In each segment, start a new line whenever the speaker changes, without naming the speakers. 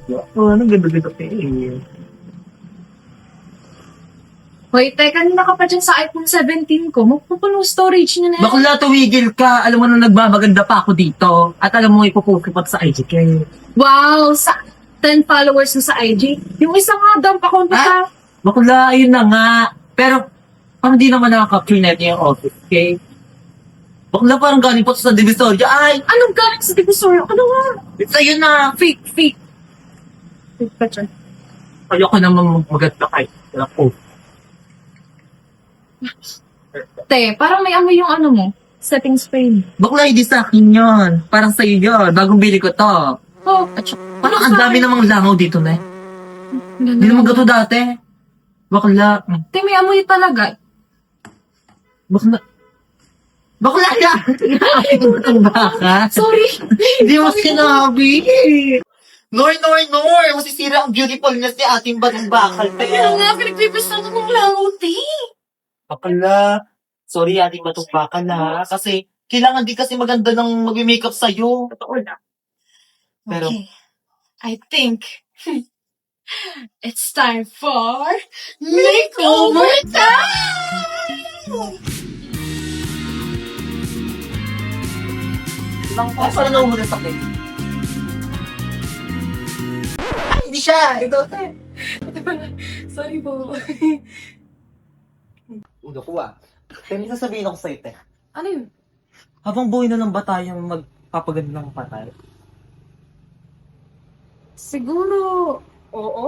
Oo, anong ganda-ganda pa eh.
Hoy, teka, kanina ka pa dyan sa iPhone 17 ko. Magpupuno storage niya na yan.
Bakla, tumigil ka. Alam mo na nagmamaganda pa ako dito. At alam mo, ipupost ko pa sa IGK.
Wow, sa 10 followers na sa IG. Yung isa nga dump account na
Ha?
ka.
Bakla, yun na nga. Pero, parang di naman nakaka-clean net yung office, okay? Bakla, parang galing po sa Divisoria. Ay,
Anong galing sa divisory? Ano nga?
sa'yo na.
Fake, fake. Fake pa dyan.
Ayoko naman maganda kay. Ako.
Te, parang may amoy yung ano mo. Setting spray.
Bakla, hindi sa akin yun. Parang sa'yo yun. Bagong bili ko to.
Oh,
Parang ang dami namang langaw dito, ne. Hindi naman gato dati. Bakla.
Te, may amoy talaga.
Bakla. Bakla na! Ang baka.
Sorry.
Hindi mo sinabi. Noy! Masisira ang beautifulness ni ating batang bakal.
Kaya nga, pinagpipis na ito ng langaw, te.
Bakla. Sorry, ating batang bakal na. Kasi, kailangan din kasi maganda ng mag-makeup sa'yo. Totoo na. Pero,
Okay. I think it's time for makeover time!
Ay, parang nauuna sa akin. Ay, hindi siya. Ito.
Sorry po.
Udo ko Pero may sasabihin ako sa'yo, te.
Ano yun?
Habang buhay na lang ba tayong magpapaganda ng patay?
Siguro, oo.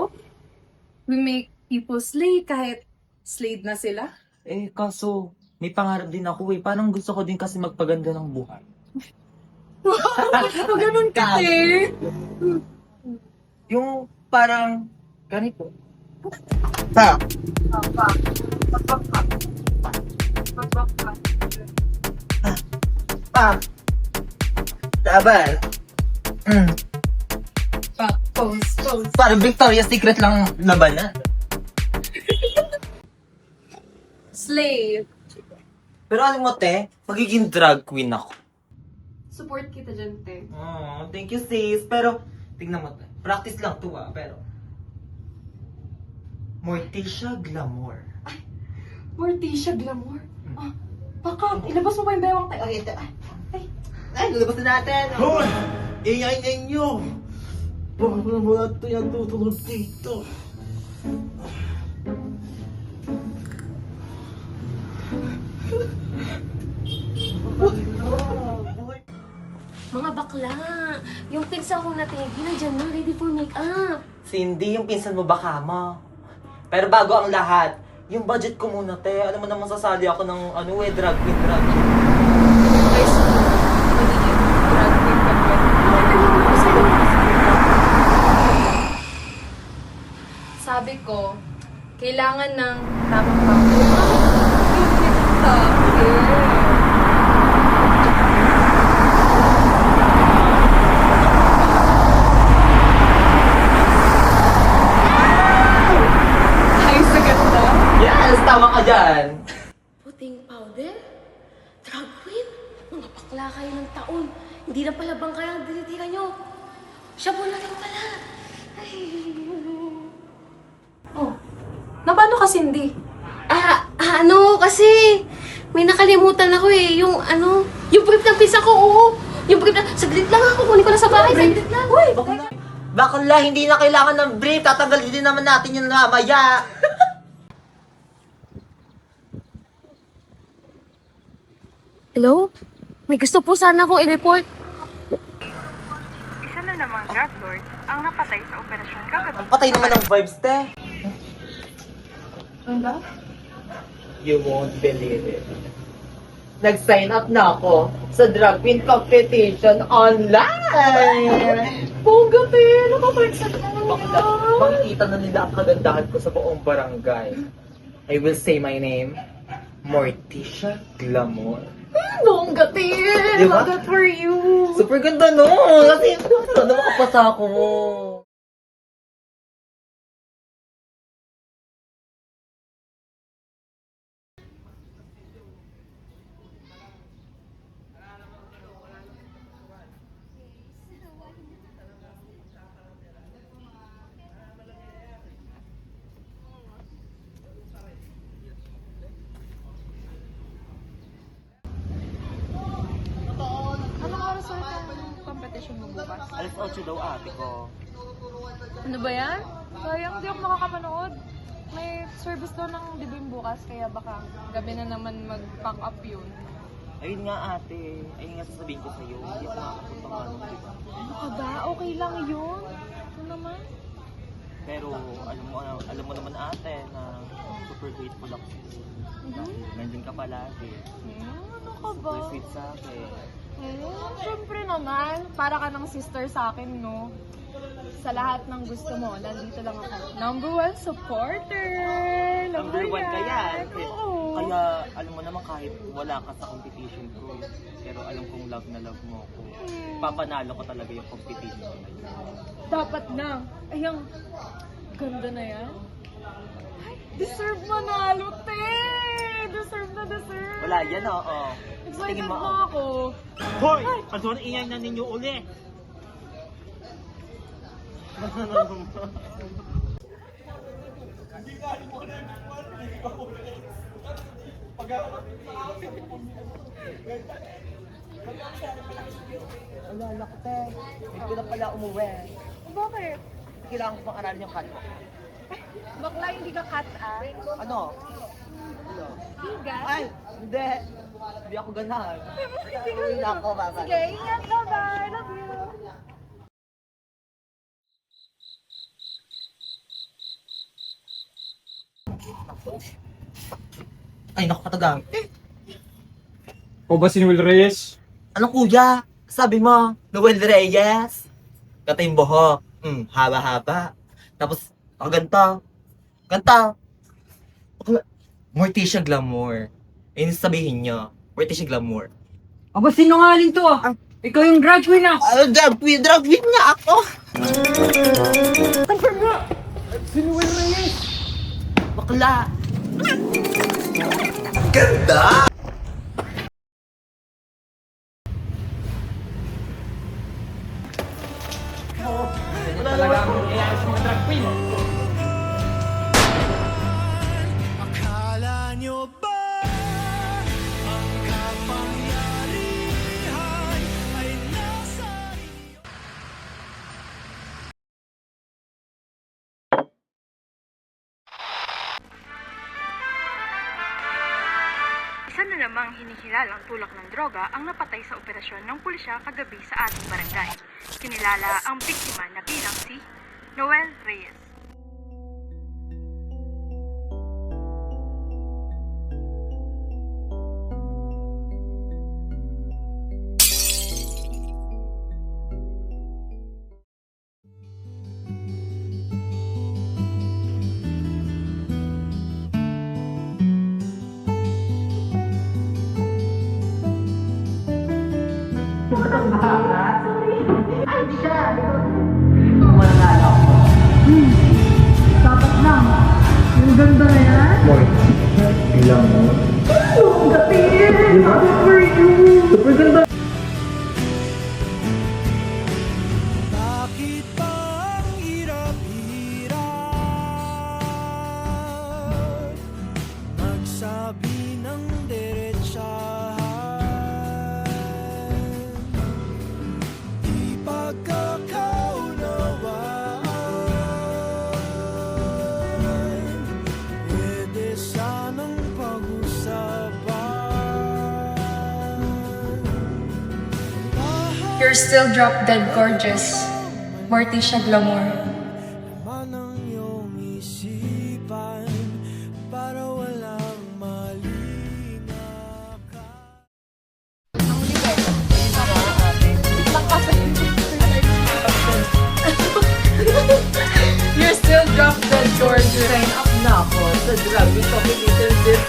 We make people slay kahit slayed na sila.
Eh, kaso, may pangarap din ako eh. Parang gusto ko din kasi magpaganda ng buhay.
O ganun ka, te.
Yung parang ganito. Ha? Pa. Tabal.
Pose.
Parang Victoria's Secret lang labanan.
Slay.
Pero alam mo, te, magiging drag queen ako.
Support kita dyan, te.
Oh, thank you, sis. Pero, tingnan mo, te. Practice lang to, pero... Morticia Glamour.
Morticia Glamour. Ah, baka, ilabas mo pa yung bewang tayo. Ay, ito.
Ay, lalabas na natin.
Hoy! Ingay ninyo! Bakit na ba ito yan tutulog dito?
Mga bakla, yung pinsa kong nategi, nandiyan na, ready for make-up.
Cindy, yung pinsan mo baka mo. Pero bago ang lahat, yung budget ko muna, te. Alam mo naman sasali ako ng drag queen.
Guys, magiging drag queen ka ba? Sabi ko, kailangan ng tamang pangko. Ay, sa ganda.
Yes, tama ka dyan.
Puting powder? Drag queen? Mga bakla kayo ng taon. Hindi na pala bang kaya ang dinitira nyo? Siya po na rin pala. Ay.
Oh, nabano ka, Cindy?
Ano, kasi may nakalimutan ako eh. Yung brief ng pisa ko, oo. Yung brief na, saglit lang ako, kunin ko na sa bahay, saglit lang. Uy,
Bakla, hindi na kailangan ng brief. Tatanggalin din naman natin yung mamaya.
hello? May gusto po sana akong i-report.
Isa na namang drug lord ang napatay sa operasyon kagabi.
Ang patay naman ng vibes, te.
Ano?
You won't believe it. Nag-sign up na ako sa drag queen competition online.
Bongga, te! Nakapag-accept na naman
Makikita na nila ang kagandahan ko sa buong barangay. I will say my name, Morticia Glamour.
Bongga, te!
Diba?
Good for you!
Super ganda no! Kasi sana makapasa ako. Alas 8 daw ate ko.
Ano ba yan? Sayang, hindi ako makakapanood. May service daw ng Dibuin bukas, kaya baka gabi na naman mag-pack up yun.
Ayun nga ate, ayun nga sasabihin ko sa'yo. Hindi ako makakapunta nga nung diba?
Ano ka ba? Okay lang yun. Ano naman?
Pero alam mo naman ate na super grateful ako sa'yo. Nandun ka palagi.
Ano ka ba?
Super sweet sa akin.
Siyempre naman. Para ka ng sister sa akin, no? Sa lahat ng gusto mo, nandito lang ako. Number 1 supporter!
Number 1 ka yan.
Oo.
Kaya alam mo naman kahit wala ka sa competition ko, pero alam kong love na love mo ako. Papanalo ko talaga yung competition na yun.
Dapat na. Ayang, ganda na yan. Ay, deserve manalo, te! Deserve na deserve.
Wala yan, oo.
Excited
Tingin mo,
na ako.
Hoy! Ano na ingay na ninyo uli?
Alala ko, te. Hindi ko na pala umuwi.
Bakit?
Kailangan ko pang aralin yung kanto.
Bakla, hindi ka cut, ah?
Ano?
Higas?
Ay! Hindi! Hindi ako ganahan. Uwi na ako, baba.
Sige, ingat ka, bye. Love you.
Ay, naku, katagang.
O ba si Will Reyes?
Ano kuya? Sabi mo, Noel Reyes? Kata yung buhok. Haba-haba. Tapos, ganito. Ganito. Morticia Glamour. Ayun yung sabihin nyo. Morticia Glamour.
Aba, sinungaling to ah. Ikaw yung drag queen ah.
Drag queen nga ako.
Confirm nga. Si Noel Reyes.
Bakla.
Talaga ang i-ayos mga drag queen.
Akala nyo ba ang kapangyarihan ay nasa iyo?
Isa na namang hinihilalang tulak ng droga ang napatay sa operasyon ng pulisya kagabi sa ating barangay. Kinilala ang biktima na bilang si Noel Reyes.
Dapat lang. Yung ganda na yan.
Boy, bilang mo.
Ang gatiin. Good for you.
Super ganda.
Bakit ba ang hirap-hirap magsabi ng diretsahan? Di pagkakaunawaan, pwede sanang pag-usapan.
You're still drop dead gorgeous. Morticia Glamour.
Laman ang iyong isipan para walang malinakan.
You're still drop dead gorgeous.
Sign up na ako sa drag competition this